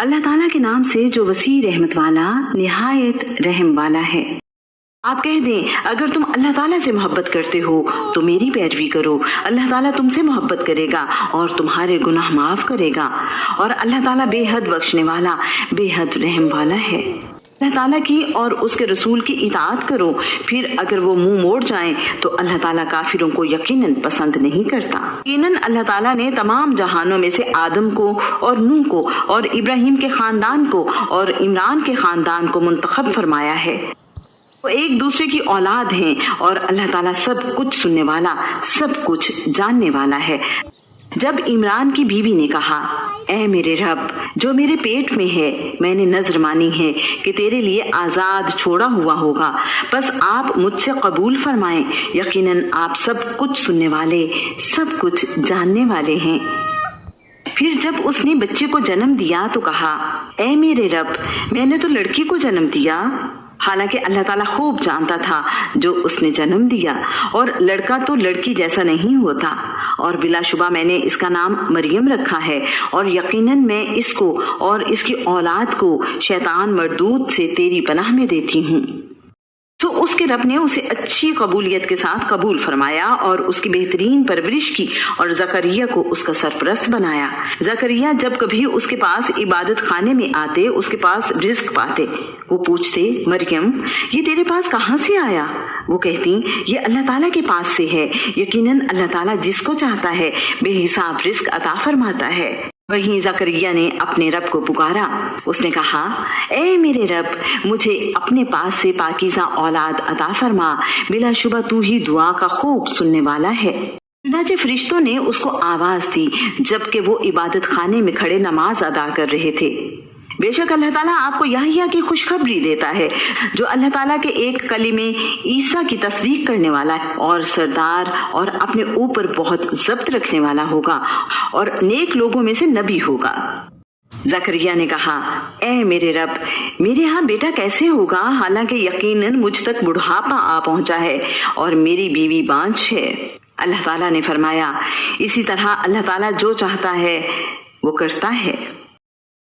اللہ تعالیٰ کے نام سے جو وسیع رحمت والا نہایت رحم والا ہے۔ آپ کہہ دیں اگر تم اللہ تعالیٰ سے محبت کرتے ہو تو میری پیروی کرو، اللہ تعالیٰ تم سے محبت کرے گا اور تمہارے گناہ معاف کرے گا، اور اللہ تعالیٰ بے حد بخشنے والا بے حد رحم والا ہے۔ اللہ تعالیٰ کی اور اس کے رسول کی اطاعت کرو، پھر اگر وہ منہ موڑ جائیں تو اللہ تعالیٰ کافروں کو یقیناً پسند نہیں کرتا۔ یقیناً اللہ تعالیٰ نے تمام جہانوں میں سے آدم کو اور نوح کو اور ابراہیم کے خاندان کو اور عمران کے خاندان کو منتخب فرمایا ہے۔ وہ ایک دوسرے کی اولاد ہیں اور اللہ تعالیٰ سب کچھ سننے والا سب کچھ جاننے والا ہے۔ جب عمران کی بیوی نے کہا اے میرے رب جو میرے پیٹ میں ہے، میں نے نذر مانی ہے کہ تیرے لیے آزاد چھوڑا ہوا ہوگا، بس آپ مجھ سے قبول فرمائیں، یقیناً آپ سب کچھ سننے والے سب کچھ جاننے والے ہیں۔ پھر جب اس نے بچے کو جنم دیا تو کہا اے میرے رب میں نے تو لڑکی کو جنم دیا، حالانکہ اللہ تعالیٰ خوب جانتا تھا جو اس نے جنم دیا، اور لڑکا تو لڑکی جیسا نہیں ہوتا، اور بلا شبہ میں نے اس کا نام مریم رکھا ہے، اور یقیناً میں اس کو اور اس کی اولاد کو شیطان مردود سے تیری پناہ میں دیتی ہوں۔ تو اس کے رب نے اسے اچھی قبولیت کے ساتھ قبول فرمایا اور اس کی بہترین پرورش کی اور زکریا کو اس کا سرپرست بنایا۔ زکریا جب کبھی اس کے پاس عبادت خانے میں آتے اس کے پاس رزق پاتے، وہ پوچھتے مریم یہ تیرے پاس کہاں سے آیا؟ وہ کہتی یہ اللہ تعالیٰ کے پاس سے ہے، یقیناً اللہ تعالیٰ جس کو چاہتا ہے بے حساب رزق عطا فرماتا ہے۔ وہیں زکریا نے اپنے رب کو پکارا، اس نے کہا اے میرے رب مجھے اپنے پاس سے پاکیزہ اولاد عطا فرما، بلا شبہ تو ہی دعا کا خوب سننے والا ہے۔ چنانچہ فرشتوں نے اس کو آواز دی جبکہ وہ عبادت خانے میں کھڑے نماز ادا کر رہے تھے، بے شک اللہ تعالیٰ آپ کو یحییٰ کی خوشخبری دیتا ہے جو اللہ تعالیٰ کے ایک کلمے عیسیٰ کی تصدیق کرنے والا ہے اور سردار اور اپنے اوپر بہت ضبط رکھنے والا ہوگا اور نیک لوگوں میں سے نبی ہوگا۔ زکریا نے کہا اے میرے رب میرے ہاں بیٹا کیسے ہوگا حالانکہ یقیناً مجھ تک بڑھاپا آ پہنچا ہے اور میری بیوی بانجھ ہے۔ اللہ تعالیٰ نے فرمایا اسی طرح اللہ تعالیٰ جو چاہتا ہے وہ کرتا ہے۔